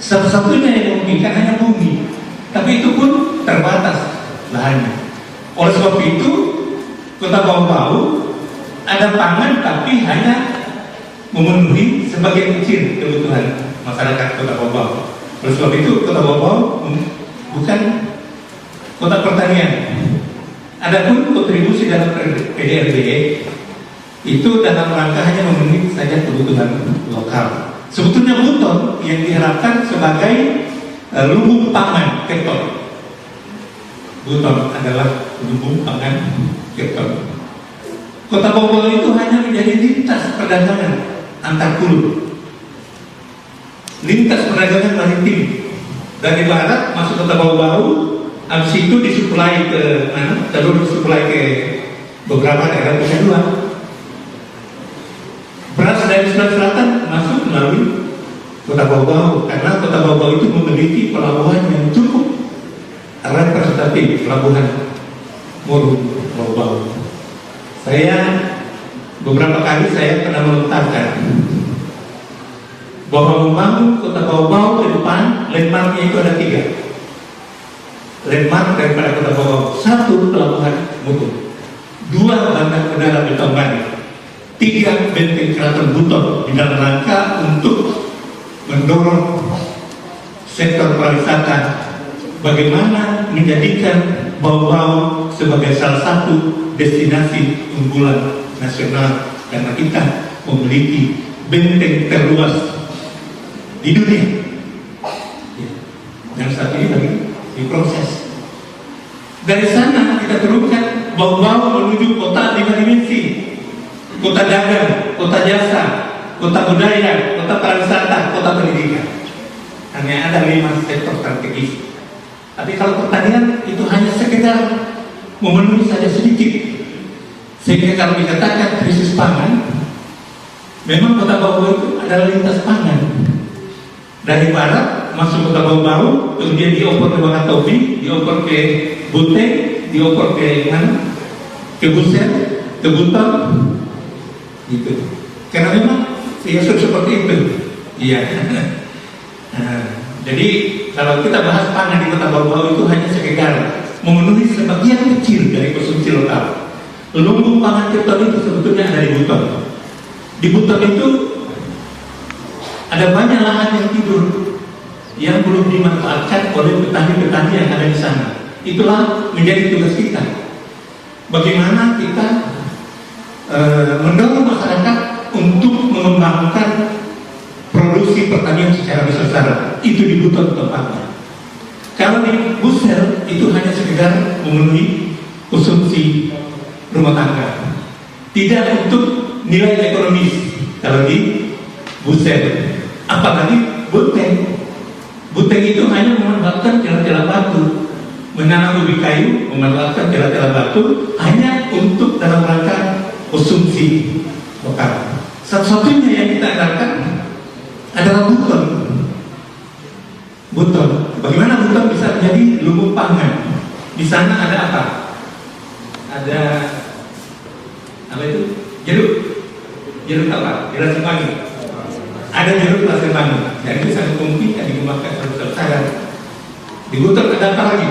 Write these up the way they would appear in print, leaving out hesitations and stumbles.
Satu-satunya yang memungkinkan hanya bumi, tapi itu pun terbatas lahannya. Oleh sebab itu, Kota Bau-Bau ada pangan tapi hanya memenuhi sebagian kecil kebutuhan masyarakat Kota Bau-Bau. Oleh sebab itu, Kota Bau-Bau bukan kota pertanian. Adapun kontribusi dalam PDRB itu dalam rangka hanya memenuhi saja kebutuhan lokal. Sebetulnya Buton yang diharapkan sebagai lumbung pangan keton. Buton adalah lumbung pangan keton. Kota Bau-Bau itu hanya menjadi lintas perdagangan antar pulau, lintas perdagangan maritim dari barat masuk Kota Bau-Bau, habis itu disuplai ke mana? Lalu disuplai ke beberapa daerah kedua. Beras dari sebelah selatan masuk melalui Kota Bau-Bau karena Kota Bau-Bau itu memiliki pelabuhan yang cukup representatif, pelabuhan Muru Bau-Bau. Beberapa kali saya pernah melontarkan bahwa membangun Kota Bau-Bau ke depan landmarknya itu ada 3. Landmark daripada Kota Bau-Bau: 1 pelabuhan Muru, 2 bandar udara Betongan, 3 benteng keraton Buton, di dalam rangka untuk mendorong sektor pariwisata, bagaimana menjadikan Bau-Bau sebagai salah satu destinasi unggulan nasional karena kita memiliki benteng terluas di dunia. Yang saat ini lagi diproses. Dari sana kita teruskan Bau-Bau menuju kota 5 dimensi. Kota dagang, kota jasa, kota budaya, kota pariwisata, kota pendidikan. Hanya ada 5 sektor strategis. Tapi kalau pertanian itu hanya sekedar memenuhi saja sedikit. Sehingga kalau dikatakan krisis pangan, memang Kota Bau-Bau itu adalah lintas pangan. Dari barat masuk Kota Bau-Bau, kemudian dioper ke Wakatobi, dioper ke Buteng, dioper ke mana? Ke Buset, ke Buton. Gitu. Karena memang ya seperti itu. Iya. Jadi kalau kita bahas pangan di Kota Bau-Bau itu hanya sekedar memenuhi sebagian kecil dari konsumsi lokal. Lumbung pangan keton itu sebetulnya ada di Buton. Di Buton itu ada banyak lahan yang tidur yang belum dimanfaatkan oleh petani-petani yang ada di sana. Itulah menjadi tugas kita. Bagaimana kita mendorong masyarakat untuk mengembangkan produksi pertanian secara besar-besaran. Itu di Buton tempatnya. Kalau di Busel itu hanya sekedar memenuhi konsumsi rumah tangga, tidak untuk nilai ekonomis. Kalau di Busel, apalagi Buteng. Buteng itu hanya memanfaatkan celah-celah batu, menanam ubi kayu, memanfaatkan celah-celah batu hanya untuk dalam rangka konsumsi lokal. Satu-satunya yang kita andalkan adalah Buton. Buton. Bagaimana Buton bisa menjadi lumbung pangan? Di sana ada apa? Ada apa itu? Jeruk apa? Jeruk semanggi. Ada jeruk semanggi. Dan itu sangat mungkin dikembangkan besar-besaran. Di Buton ada apa lagi?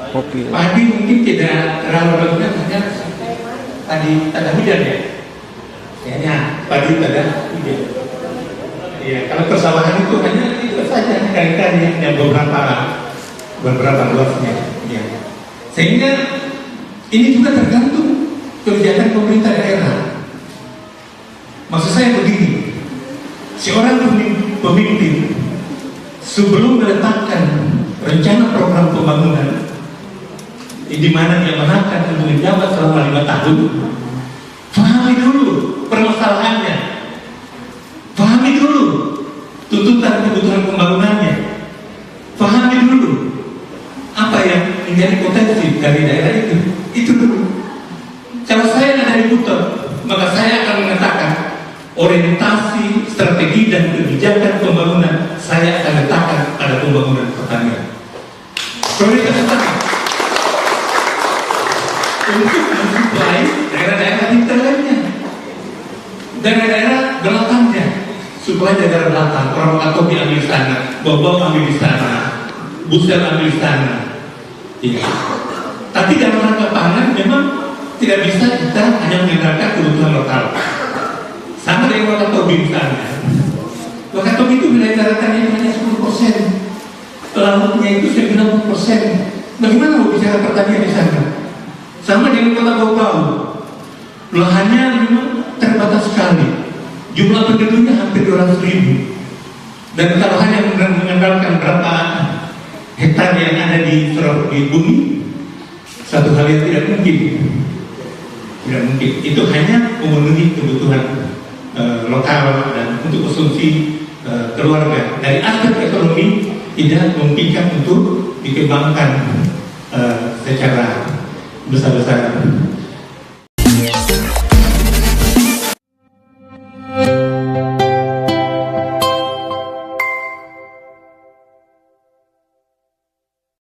Kopi. Padi mungkin tidak terlalu banyak, hanya padi tada hujan ya. Kayaknya padi tada hujan. Ya, kalau persawahan itu hanya itu saja kali-kali yang beberapa luasnya. Ya. Sehingga ini juga tergantung kebijakan pemerintah daerah. Maksud saya begini, seorang pemimpin sebelum meletakkan rencana program pembangunan di mana dia menangkan untuk menjabat selama 5 tahun, pahami dulu permasalahannya, pahami dulu tuntutan kebutuhan pembangunannya, pahami dulu apa yang menjadi potensi dari daerah itu dulu. Kalau saya ada di Buton, maka saya akan mengatakan orientasi, strategi dan kebijakan pembangunan saya akan letakkan pada pembangunan pertanian. Prioritas pertama untuk mensuplai daerah-daerah di lainnya, daerah-daerah belakangnya. suku aja dari belakang, orang Wakatobi ambil di sana, Bobong ambil di sana, Busel ambil di sana. Ya. Tapi dalam rangka pangan memang tidak bisa kita hanya mengandalkan kebutuhan lokal. Sama dengan Wakatobi misalnya. Wakatobi itu wilayah daratannya hanya 10%, lautnya itu 90%. Bagaimana mau bicara pertanian di sana? Sama dengan kota Bau-Bau, lahannya memang terbatas sekali. Jumlah penduduknya hampir 200.000, dan kalau hanya mengandalkan berapa hektar yang ada di bumi, satu hal yang tidak mungkin. Itu hanya memenuhi kebutuhan lokal dan untuk konsumsi keluarga. Dari aspek ekonomi tidak memungkinkan untuk dikembangkan secara besar-besaran.